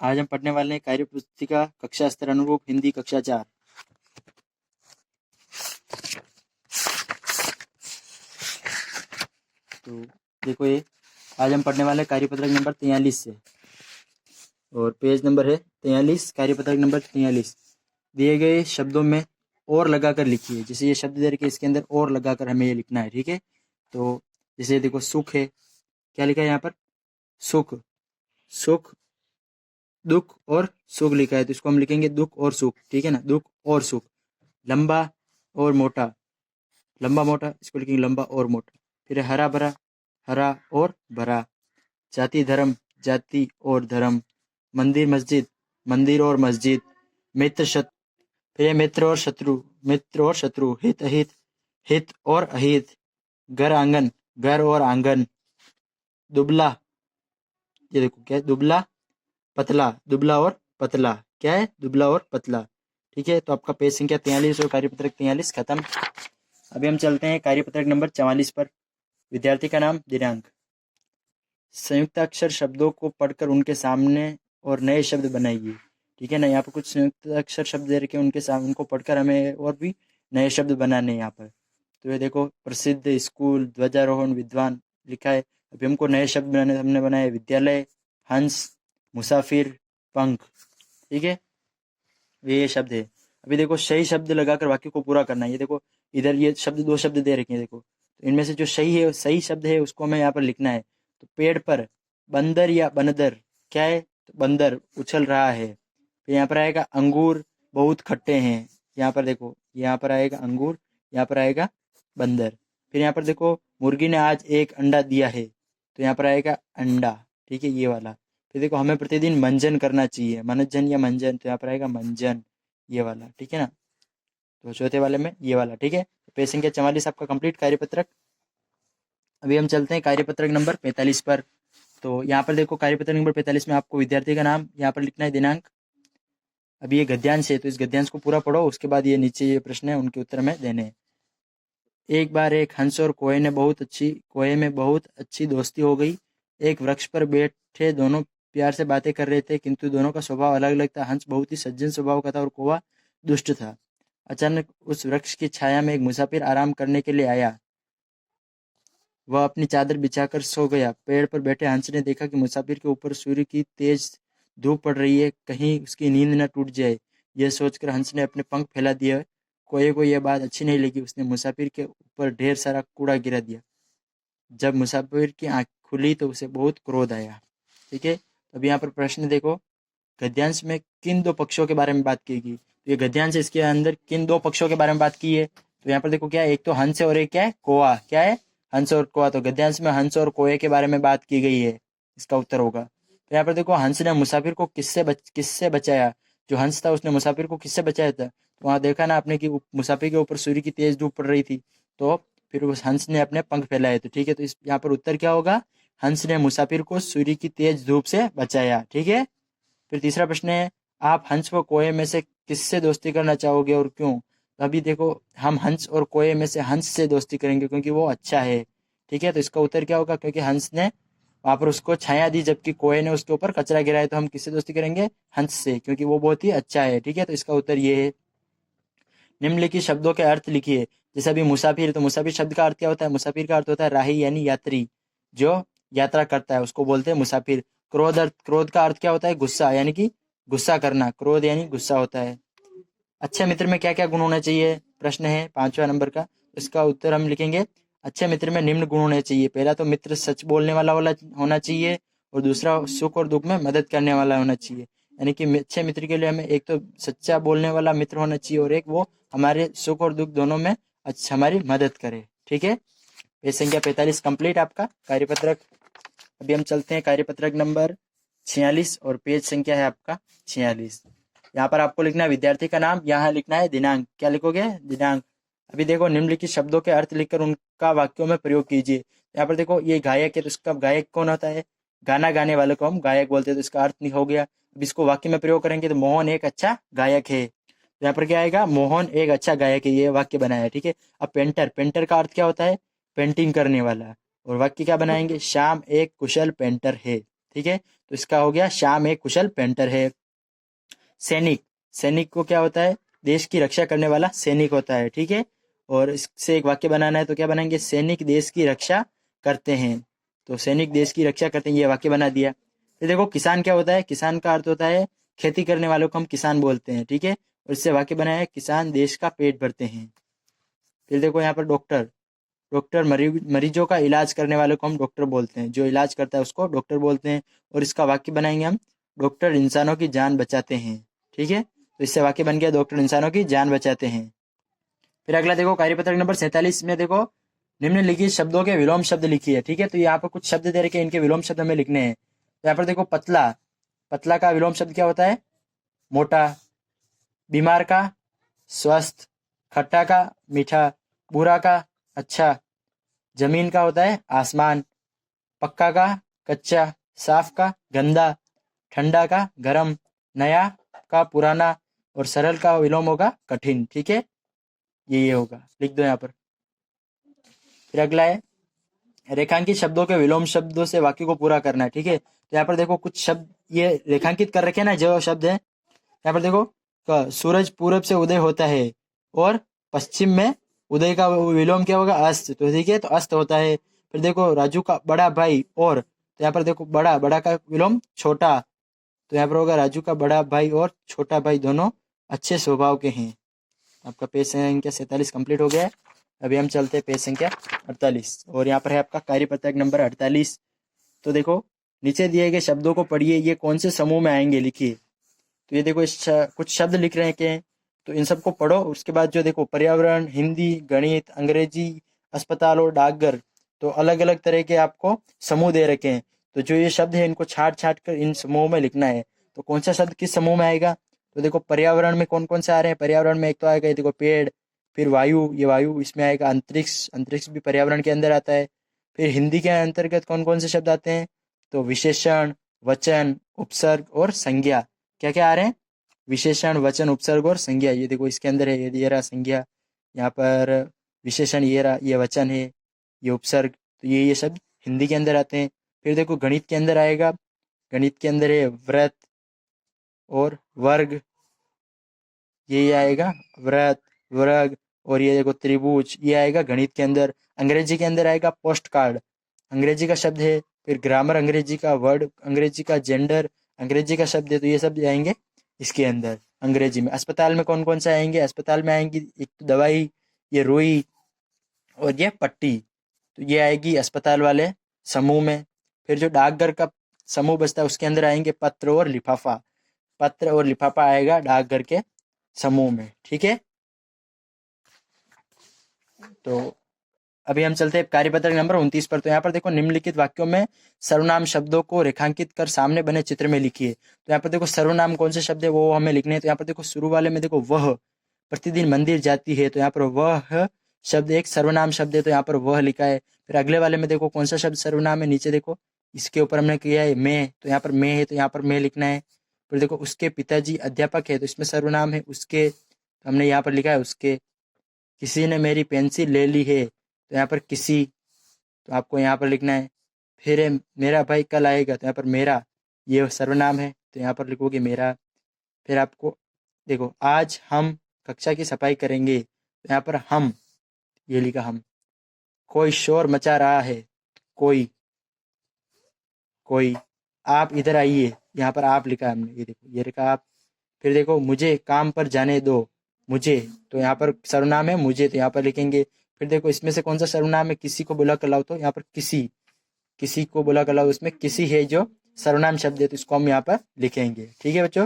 आज हम पढ़ने वाले हैं कार्य पुस्तिका कक्षा स्तर अनुरूप हिंदी कक्षा 4। तो देखो ये आज हम पढ़ने वाले हैं कार्यपत्रक नंबर 43 से और पेज नंबर है 43। कार्यपत्रक नंबर 43 दिए गए शब्दों में और लगाकर लिखिए। जैसे ये शब्द दे रखे इसके अंदर और लगाकर हमें ये लिखना है, ठीक है। तो जैसे देखो सुख है, क्या लिखा है यहाँ पर? सुख, सुख, दुख और सुख लिखा है, तो इसको हम लिखेंगे दुख और सुख, ठीक है ना, दुख और सुख। लंबा और मोटा, लंबा मोटा, इसको लिखेंगे लंबा और मोटा। फिर हरा भरा, हरा और भरा। जाति धर्म, जाति और धर्म। मंदिर मस्जिद, मंदिर और मस्जिद। मित्र शत्रु, फिर मित्र और शत्रु, मित्र और शत्रु। हित अहित, हित और अहित। घर आंगन, घर और आंगन। दुबला, ये देखो क्या है, दुबला पतला, दुबला और पतला, क्या है, दुबला और पतला, ठीक है। तो आपका पेज संख्या 43 और कार्यपत्रक 43 खत्म। अभी हम चलते हैं कार्यपत्रक नंबर 44 पर। विद्यार्थी का नाम, दिनांक। संयुक्ताक्षर शब्दों को पढ़कर उनके सामने और नए शब्द बनाइए, ठीक है ना। यहाँ पर कुछ संयुक्ताक्षर शब्द दे रखे हैं, उनके सामने उनको पढ़कर हमें और भी नए शब्द बनाने हैं यहाँ पर। तो ये देखो प्रसिद्ध, स्कूल, ध्वजारोहण, विद्वान लिखा है। अभी हमको नए शब्द बनाने, हमने बनाए विद्यालय, हंस, मुसाफिर, पंख, ठीक है। ये शब्द है। अभी देखो सही शब्द लगाकर वाक्य को पूरा करना है। ये देखो इधर ये शब्द, दो शब्द दे रखे हैं, देखो तो इनमें से जो सही है, सही शब्द है उसको हमें यहाँ पर लिखना है। तो पेड़ पर बंदर या बंदर, क्या है, तो बंदर उछल रहा है। फिर यहाँ पर आएगा अंगूर बहुत खट्टे हैं, यहाँ पर देखो, यहाँ पर आएगा अंगूर, यहाँ पर आएगा बंदर। फिर यहाँ पर देखो मुर्गी ने आज एक अंडा दिया है, तो यहाँ पर आएगा अंडा, ठीक है, ये वाला। फिर देखो हमें प्रतिदिन मंजन करना चाहिए, मनजन या मंजन, तो यहाँ पर आएगा मंजन, ये वाला, ठीक है ना। तो चौथे वाले में ये वाला, ठीक है। पेज संख्या 44 आपका कंप्लीट कार्यपत्रक। अभी हम चलते हैं कार्यपत्रक नंबर 45 पर। तो यहाँ पर देखो कार्यपत्रक नंबर 45 में आपको विद्यार्थी का नाम यहाँ पर लिखना है, दिनांक। अभी ये गद्यांश है, तो इस गद्यांश को पूरा पढ़ो, उसके बाद ये नीचे ये प्रश्न है उनके उत्तर में देने हैं। एक बार एक हंस और कोए में बहुत अच्छी दोस्ती हो गई। एक वृक्ष पर बैठे दोनों प्यार से बातें कर रहे थे, किंतु दोनों का स्वभाव अलग अलग था। हंस बहुत ही सज्जन स्वभाव का था और कौवा दुष्ट था। अचानक उस वृक्ष की छाया में एक मुसाफिर आराम करने के लिए आया। वह अपनी चादर बिछाकर सो गया। पेड़ पर बैठे हंस ने देखा कि मुसाफिर के ऊपर सूर्य की तेज धूप पड़ रही है, कहीं उसकी नींद न टूट जाए। यह सोचकर हंस ने अपने पंख फैला दिया। कोए को यह बात अच्छी नहीं लगी, उसने मुसाफिर के ऊपर ढेर सारा कूड़ा गिरा दिया। जब मुसाफिर की आंख खुली तो उसे बहुत क्रोध आया, ठीक है। अब यहाँ पर प्रश्न देखो, गद्यांश में किन दो पक्षों के बारे में बात की गई। तो ये गद्यांश, इसके अंदर किन दो पक्षों के बारे में बात की है। तो यहाँ पर देखो क्या है, एक तो हंस है और एक क्या है, कौवा, क्या है, हंस और कौवा। तो गद्यांश में हंस और कौवे के बारे में बात की गई है, इसका उत्तर होगा। तो यहाँ पर देखो हंस ने मुसाफिर को किससे बचाया। जो हंस था उसने मुसाफिर को किससे बचाया था। तो वहाँ देखा ना आपने कि मुसाफिर के ऊपर सूर्य की तेज धूप पड़ रही थी, तो फिर उस हंस ने अपने पंख फैलाए, तो ठीक है। तो इस यहाँ पर उत्तर क्या होगा, हंस ने मुसाफिर को सूर्य की तेज धूप से बचाया, ठीक है। फिर तीसरा प्रश्न है, आप हंस व कोए में से किससे दोस्ती करना चाहोगे और क्यों। तो अभी देखो हम हंस और कोए में से हंस से दोस्ती करेंगे क्योंकि वो अच्छा है, ठीक है। तो इसका उत्तर क्या होगा, क्योंकि हंस ने वहां पर उसको छाया दी जबकि कोए ने उसके ऊपर कचरा गिराया, तो हम किससे दोस्ती करेंगे, हंस से, क्योंकि वो बहुत ही अच्छा है, ठीक है। तो इसका उत्तर ये है। निम्नलिखित शब्दों के अर्थ लिखिए। जैसे अभी मुसाफिर, तो मुसाफिर शब्द का अर्थ क्या होता है, मुसाफिर का अर्थ होता है राही यानी यात्री, जो यात्रा करता है उसको बोलते हैं मुसाफिर। क्रोध का अर्थ क्या होता है, गुस्सा, यानी कि गुस्सा करना, क्रोध यानी गुस्सा होता है। अच्छे मित्र में क्या क्या गुण होना चाहिए, प्रश्न है 5वां नंबर का। इसका उत्तर हम लिखेंगे, अच्छे मित्र में निम्न गुण होने चाहिए। पहला तो मित्र सच बोलने वाला होना चाहिए, और दूसरा सुख और दुख में मदद करने वाला होना चाहिए। यानी कि अच्छे मित्र के लिए हमें एक तो सच्चा बोलने वाला मित्र होना चाहिए, और एक वो हमारे सुख और दुख दोनों में अच्छा हमारी मदद करे, ठीक है। पेज संख्या 45 कंप्लीट आपका कार्यपत्रक। अभी हम चलते हैं कार्यपत्रक नंबर 46 और पेज संख्या है आपका 46। यहाँ पर आपको लिखना है विद्यार्थी का नाम, यहाँ लिखना है दिनांक। क्या लिखोगे, दिनांक। अभी देखो निम्नलिखित शब्दों के अर्थ लिखकर उनका वाक्यों में प्रयोग कीजिए। यहाँ पर देखो ये गायक है, तो इसका गायक कौन होता है, गाना गाने वाले को हम गायक बोलते हैं, तो इसका अर्थ नहीं हो गया। अब इसको वाक्य में प्रयोग करेंगे तो मोहन एक अच्छा गायक है, तो यहाँ पर क्या आएगा, मोहन एक अच्छा गायक है, ये वाक्य बनाया, ठीक है। अब पेंटर, पेंटर का अर्थ क्या होता है, पेंटिंग करने वाला, और वाक्य क्या बनाएंगे, श्याम एक कुशल पेंटर है, ठीक है। तो इसका हो गया श्याम एक कुशल पेंटर है। सैनिक, सैनिक को क्या होता है, देश की रक्षा करने वाला सैनिक होता है, ठीक है। और इससे एक वाक्य बनाना है तो क्या बनाएंगे, सैनिक देश की रक्षा करते हैं। तो सैनिक देश की रक्षा करते हैं, ये वाक्य बना दिया। फिर देखो किसान क्या होता है, किसान का अर्थ होता है खेती करने वालों को हम किसान बोलते हैं, ठीक है। और इससे वाक्य बनाया है किसान देश का पेट भरते हैं। फिर देखो यहाँ पर डॉक्टर, डॉक्टर मरीजों का इलाज करने वालों को हम डॉक्टर बोलते हैं, जो इलाज करता है उसको डॉक्टर बोलते हैं। और इसका वाक्य बनाएंगे हम, डॉक्टर इंसानों की जान बचाते हैं, ठीक है। तो इससे वाक्य बन गया डॉक्टर इंसानों की जान बचाते हैं। फिर अगला देखो कार्यपत्रक नंबर 47 में देखो निम्नलिखित शब्दों के विलोम शब्द लिखिए, ठीक है। तो यहाँ पर कुछ शब्द दे रखे हैं, इनके विलोम शब्द हमें लिखने हैं। तो यहाँ पर देखो पतला, पतला का विलोम शब्द क्या होता है, मोटा। बीमार का स्वस्थ। खट्टा का मीठा। बुरा का अच्छा। जमीन का होता है आसमान। पक्का का कच्चा। साफ का गंदा। ठंडा का गरम। नया का पुराना। और सरल का विलोम होगा कठिन, ठीक है। ये होगा, लिख दो यहाँ पर। फिर अगला है रेखांकित शब्दों के विलोम शब्दों से वाक्य को पूरा करना है, ठीक है। तो यहाँ पर देखो कुछ शब्द ये रेखांकित कर रखे हैं ना, जो शब्द है यहाँ पर देखो, सूरज पूरब से उदय होता है और पश्चिम में उदय का विलोम क्या होगा, अस्त। तो ठीक है, तो अस्त होता है। फिर देखो राजू का बड़ा भाई और, तो यहाँ पर देखो बड़ा, बड़ा का विलोम छोटा। तो यहाँ पर होगा राजू का बड़ा भाई और छोटा भाई दोनों अच्छे स्वभाव के हैं। आपका पेज संख्या 47 कंप्लीट हो गया है। अभी हम चलते हैं पेज संख्या 48 और यहाँ पर है आपका कार्यपत्रक नंबर 48। तो देखो नीचे दिए गए शब्दों को पढ़िए, ये कौन से समूह में आएंगे लिखिए। तो ये देखो कुछ शब्द लिख रहे हैं, तो इन सबको पढ़ो। उसके बाद जो देखो पर्यावरण, हिंदी, गणित, अंग्रेजी, अस्पताल और डाकघर, तो अलग अलग तरह के आपको समूह दे रखे हैं। तो जो ये शब्द है इनको छाट छाट कर इन समूह में लिखना है। तो कौन सा शब्द किस समूह में आएगा, तो देखो पर्यावरण में कौन कौन से आ रहे हैं। पर्यावरण में एक तो आएगा ये देखो पेड़। फिर वायु, ये वायु इसमें आएगा। अंतरिक्ष, अंतरिक्ष भी पर्यावरण के अंदर आता है। फिर हिंदी के अंतर्गत कौन कौन से शब्द आते हैं, तो विशेषण, वचन, उपसर्ग और संज्ञा। क्या क्या आ रहे हैं, विशेषण, वचन, उपसर्ग और संज्ञा। ये देखो इसके अंदर है, ये रहा संज्ञा, यहाँ पर विशेषण, ये रहा, ये वचन है, ये उपसर्ग। तो ये शब्द हिंदी के अंदर आते हैं। फिर देखो गणित के अंदर आएगा, गणित के अंदर है व्रत और वर्ग, ये आएगा व्रत, वर्ग। और ये देखो त्रिभुज, ये आएगा गणित के अंदर। अंग्रेजी के अंदर आएगा पोस्ट कार्ड, अंग्रेजी का शब्द है। फिर ग्रामर अंग्रेजी का, वर्ड अंग्रेजी का, जेंडर अंग्रेजी का शब्द है। तो ये सब आएंगे इसके अंदर अंग्रेजी में। अस्पताल में कौन कौन से आएंगे, अस्पताल में आएंगी एक तो दवाई, ये रुई और ये पट्टी। तो ये आएगी अस्पताल वाले समूह में। फिर जो डाकघर का समूह बचता है उसके अंदर आएंगे पत्र और लिफाफा, पत्र और लिफाफा आएगा डाकघर के समूह में, ठीक है। तो अभी हम चलते हैं कार्यपत्रक नंबर 29 पर। तो यहाँ पर देखो निम्नलिखित वाक्यों में सर्वनाम शब्दों को रेखांकित कर सामने बने चित्र में लिखिए। तो यहाँ पर देखो सर्वनाम कौन से शब्द है वो हमें लिखने हैं। तो यहाँ पर देखो शुरू वाले में देखो वह प्रतिदिन मंदिर जाती है, तो यहाँ पर वह शब्द एक सर्वनाम शब्द है, तो यहाँ पर वह लिखा है। फिर अगले वाले में देखो कौन सा शब्द सर्वनाम है, नीचे देखो इसके ऊपर हमने किया है मैं, तो यहाँ पर मैं है, तो यहाँ पर मैं लिखना है। फिर देखो उसके पिताजी अध्यापक है, तो इसमें सर्वनाम है उसके, तो हमने यहाँ पर लिखा है उसके। किसी ने मेरी पेंसिल ले ली है, तो यहाँ पर किसी, तो आपको यहाँ पर लिखना है। फिर है मेरा भाई कल आएगा, तो यहाँ पर मेरा ये सर्वनाम है, तो यहाँ पर लिखोगे मेरा। फिर आपको देखो आज हम कक्षा की सफाई करेंगे, तो यहाँ पर हम, ये लिखा हम। कोई शोर मचा रहा है, कोई, कोई। आप इधर आइए, यहाँ पर आप लिखा है हमने, ये देखो ये लिखा आप। फिर देखो मुझे काम पर जाने दो, मुझे, तो यहाँ पर सर्वनाम है मुझे, तो यहाँ पर लिखेंगे। फिर देखो इसमें से कौन सा सर्वनाम है, किसी को बुला कर लाओ, तो यहाँ पर किसी, किसी को बुला कर लाओ, उसमें किसी है जो सर्वनाम शब्द है, तो इसको हम यहाँ पर लिखेंगे, ठीक है बच्चों।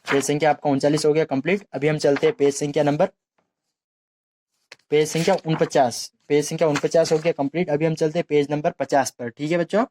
पेज संख्या आपका 39 हो गया कंप्लीट। अभी हम चलते हैं पेज संख्या नंबर, पेज संख्या 49, पेज संख्या 49 हो गया कंप्लीट। अभी हम चलते हैं पेज नंबर 50 पर, ठीक है बच्चों।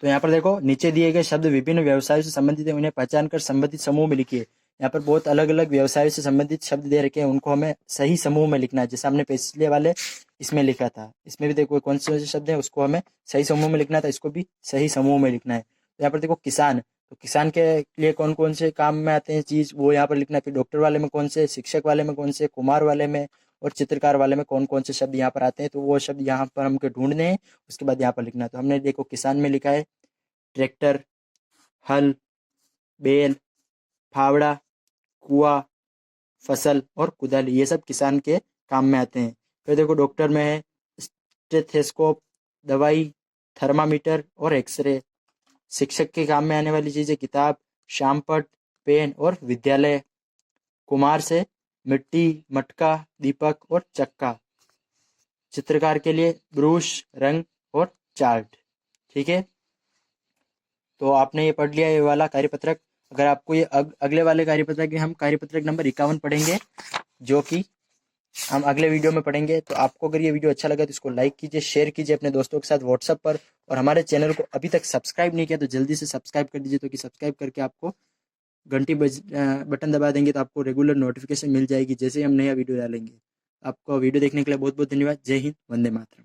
तो यहाँ पर देखो नीचे दिए गए शब्द विभिन्न व्यवसायों से संबंधित है, उन्हें पहचान कर संबंधित समूह में लिखिए। यहाँ पर बहुत अलग अलग व्यवसायों से संबंधित शब्द दे रखे हैं, उनको हमें सही समूह में लिखना है। जैसे हमने पिछले वाले इसमें लिखा था, इसमें भी देखो कौन से शब्द है उसको हमें सही समूह में लिखना था, इसको भी सही समूह में लिखना है। तो यहाँ पर देखो किसान, तो किसान के लिए कौन कौन से काम में आते हैं चीज, वो यहाँ पर लिखना है। फिर डॉक्टर वाले में कौन से, शिक्षक वाले में कौन से, कुमार वाले में, और चित्रकार वाले में कौन कौन से शब्द यहाँ पर आते हैं, तो वो शब्द यहाँ पर हमको ढूंढने हैं, उसके बाद यहाँ पर लिखना है। तो हमने देखो किसान में लिखा है ट्रैक्टर, हल, बैल, फावड़ा, कुआं, फसल और कुदाली, ये सब किसान के काम में आते हैं। फिर देखो डॉक्टर में है स्टेथोस्कोप, दवाई, थर्मामीटर और एक्सरे। शिक्षक के काम में आने वाली चीज़ें किताब, शामपट, पेन और विद्यालय। कुम्हार से मिट्टी, मटका, दीपक और चक्का। चित्रकार के लिए ब्रश, रंग और चार्ट। ठीक है, तो आपने ये पढ़ लिया ये वाला कार्यपत्रक। अगर आपको ये अगले वाले कार्यपत्रक में हम कार्यपत्रक नंबर 51 पढ़ेंगे, जो कि हम अगले वीडियो में पढ़ेंगे। तो आपको अगर ये वीडियो अच्छा लगा तो इसको लाइक कीजिए, शेयर कीजिए अपने दोस्तों के साथ व्हाट्सएप पर, और हमारे चैनल को अभी तक सब्सक्राइब नहीं किया तो जल्दी से सब्सक्राइब कर दीजिए, तो कि सब्सक्राइब करके आपको बटन दबा देंगे तो आपको रेगुलर नोटिफिकेशन मिल जाएगी जैसे ही हम नया वीडियो डालेंगे। आपको वीडियो देखने के लिए बहुत बहुत धन्यवाद। जय हिंद, वंदे मातरम।